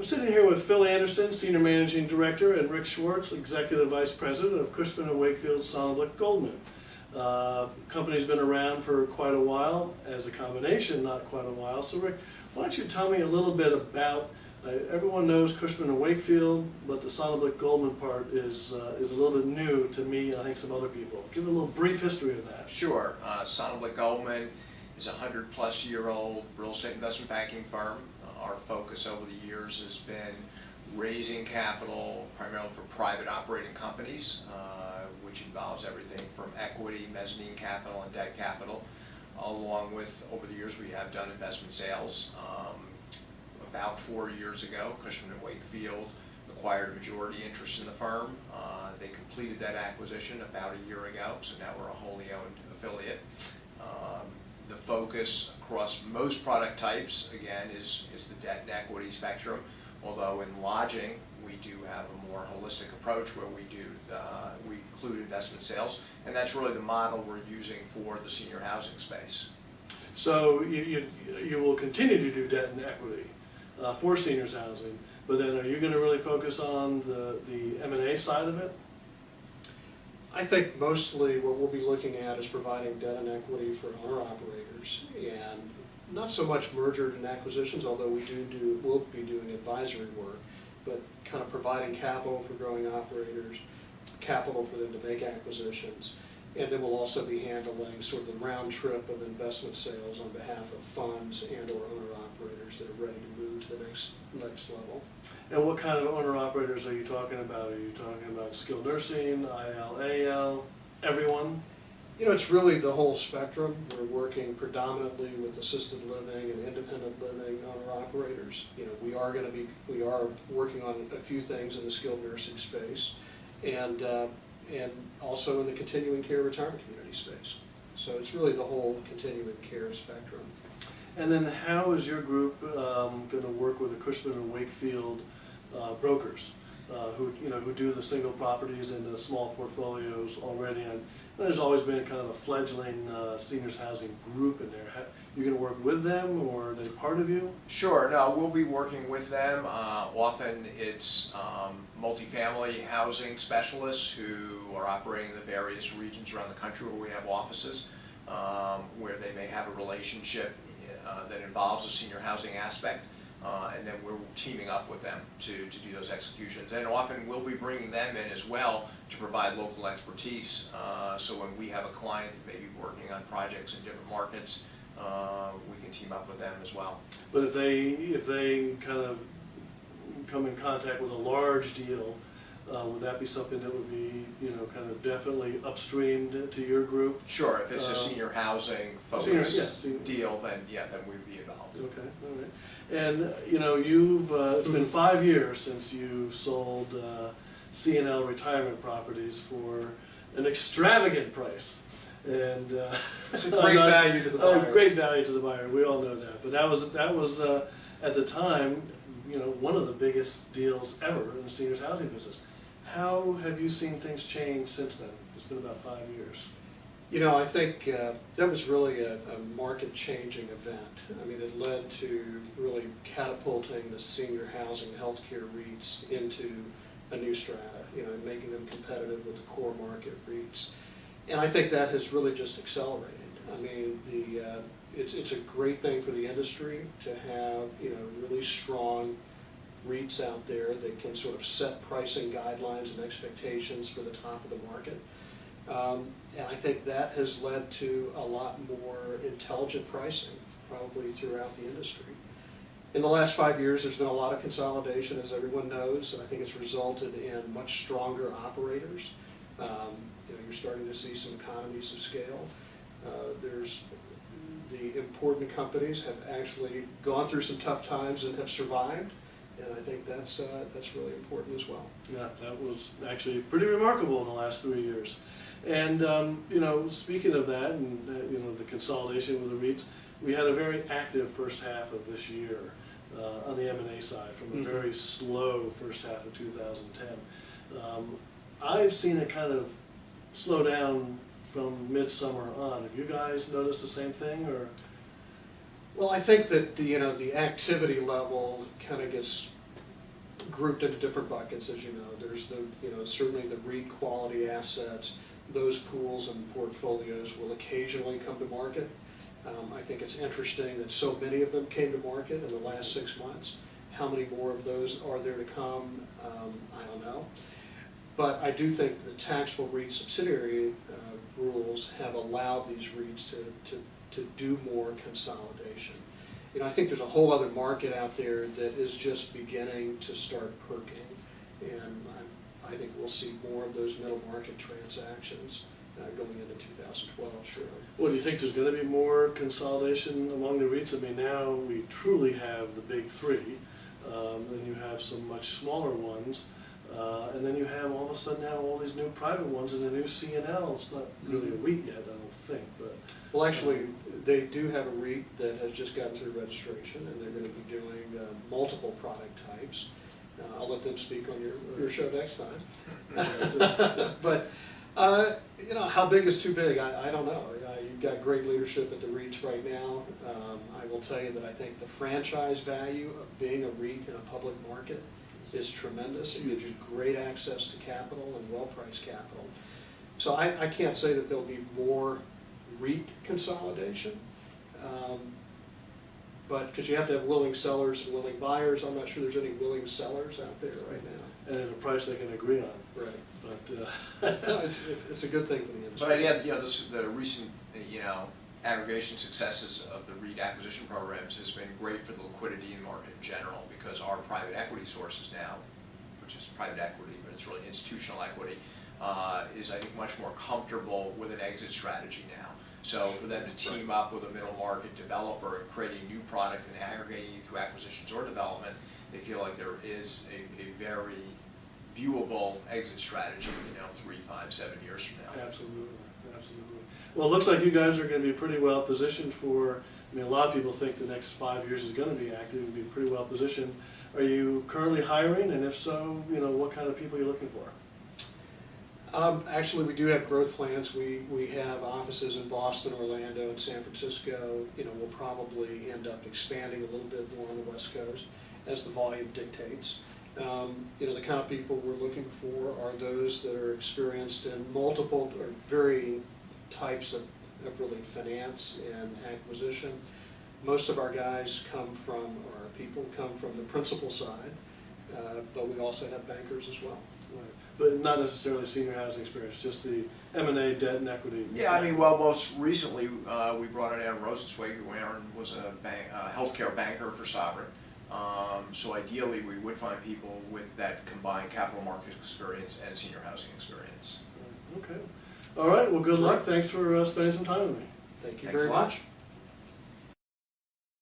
I'm sitting here with Phil Anderson, Senior Managing Director, and Rick Swartz, Executive Vice President of Cushman & Wakefield Sonnenblick Goldman. Company's been around for quite a while, as a combination, not quite a while. So Rick, why don't you tell me a little bit about, everyone knows Cushman & Wakefield, but the Sonnenblick Goldman part is a little bit new to me and I think some other people. Give a little brief history of that. Sure. Sonnenblick Goldman is a 100-plus-year-old real estate investment banking firm. Our focus over the years has been raising capital primarily for private operating companies, which involves everything from equity, mezzanine capital, and debt capital. Along with, over the years, we have done investment sales. About 4 years ago, Cushman & Wakefield acquired a majority interest in the firm. They completed that acquisition about a year ago, so now we're a wholly owned affiliate. The focus across most product types, again, is the debt and equity spectrum, although in lodging we do have a more holistic approach where we include investment sales, and that's really the model we're using for the senior housing space. So you will continue to do debt and equity for seniors housing, but then are you going to really focus on the M&A side of it? I think mostly what we'll be looking at is providing debt and equity for owner-operators, and not so much merger and acquisitions, although we'll be doing advisory work, but kind of providing capital for growing operators, capital for them to make acquisitions, and then we'll also be handling sort of the round trip of investment sales on behalf of funds and or owner-operators that are ready to move to the next level. And what kind of owner-operators are you talking about? Are you talking about skilled nursing, IL, AL, everyone? You know, it's really the whole spectrum. We're working predominantly with assisted living and independent living owner-operators. You know, we are working on a few things in the skilled nursing space, and also in the continuing care retirement community space. So it's really the whole continuing care spectrum. And then how is your group going to work with the Cushman & Wakefield brokers who do the single properties and the small portfolios already? And there's always been kind of a fledgling seniors housing group in there. You going to work with them, or are they part of you? Sure. No, we'll be working with them. Often it's multifamily housing specialists who are operating in the various regions around the country where we have offices, where they may have a relationship that involves a senior housing aspect, and then we're teaming up with them to do those executions. And often we'll be bringing them in as well to provide local expertise, so when we have a client that may be working on projects in different markets, we can team up with them as well. But if they kind of come in contact with a large deal, would that be something that would be, kind of definitely upstream to your group? Sure, if it's a senior housing focused deal, then we'd be involved. Okay, all right. And it's been 5 years since you sold C&L retirement properties for an extravagant price. And it's a great value to the buyer. Great value to the buyer. We all know that. But that was at the time, one of the biggest deals ever in the seniors housing business. How have you seen things change since then? It's been about 5 years. I think that was really a market-changing event. I mean, it led to really catapulting the senior housing healthcare REITs into a new strata, and making them competitive with the core market REITs. And I think that has really just accelerated. I mean, it's a great thing for the industry to have, really strong REITs out there that can sort of set pricing guidelines and expectations for the top of the market. And I think that has led to a lot more intelligent pricing, probably throughout the industry. In the last 5 years, there's been a lot of consolidation, as everyone knows, and I think it's resulted in much stronger operators. You're starting to see some economies of scale. The important companies have actually gone through some tough times and have survived, and I think that's really important as well. Yeah, that was actually pretty remarkable in the last 3 years. And speaking of that, and the consolidation with the REITs, we had a very active first half of this year on the M&A side, from a very slow first half of 2010. I've seen it kind of slow down from midsummer on. Have you guys noticed the same thing, or? Well, I think that the activity level kind of gets grouped into different buckets, as you know. There's the, certainly the REIT quality assets. Those pools and portfolios will occasionally come to market. I think it's interesting that so many of them came to market in the last 6 months. How many more of those are there to come? I don't know. But I do think the taxable REIT subsidiary rules have allowed these REITs to do more consolidation. I think there's a whole other market out there that is just beginning to start perking, and I think we'll see more of those middle market transactions going into 2012, sure. Well, do you think there's going to be more consolidation among the REITs? I mean, now we truly have the big three, then you have some much smaller ones, and then you have all of a sudden now all these new private ones and a new C&L. It's not really a REIT yet, I don't think. But well, actually, they do have a REIT that has just gotten through registration, and they're going to be doing multiple product types. I'll let them speak on your show next time. But how big is too big? I don't know. You've got great leadership at the REITs right now. I will tell you that I think the franchise value of being a REIT in a public market is tremendous. It gives you great access to capital and well-priced capital. So I can't say that there'll be more REIT consolidation, but because you have to have willing sellers and willing buyers, I'm not sure there's any willing sellers out there right now. and at a price they can agree on. Right. But No, it's a good thing for the industry. But yeah, the recent aggregation successes of the REIT acquisition programs has been great for the liquidity in the market in general, because our private equity sources now, which is private equity, but it's really institutional equity, is I think much more comfortable with an exit strategy now. So for them to team up with a middle market developer and create a new product and aggregating it through acquisitions or development, they feel like there is a very viewable exit strategy, 3, 5, 7 years from now. absolutely, absolutely. Well, it looks like you guys are going to be pretty well positioned for. I mean, a lot of people think the next 5 years is going to be active and be pretty well positioned. Are you currently hiring, and if so, what kind of people are you looking for? Actually, we do have growth plans. We have offices in Boston, Orlando, and San Francisco. We'll probably end up expanding a little bit more on the West Coast as the volume dictates. The kind of people we're looking for are those that are experienced in multiple or varying types of really finance and acquisition. Most of our guys come from the principal side, but we also have bankers as well. Right. But not necessarily senior housing experience, just the M&A, debt, and equity. Yeah, I mean, well, most recently we brought in Aaron Rosenzweig, who Aaron was a healthcare banker for Sovereign. So ideally, we would find people with that combined capital market experience and senior housing experience. Okay. All right. Well, good luck. Thanks for spending some time with me. Thank you Thanks very a lot. much.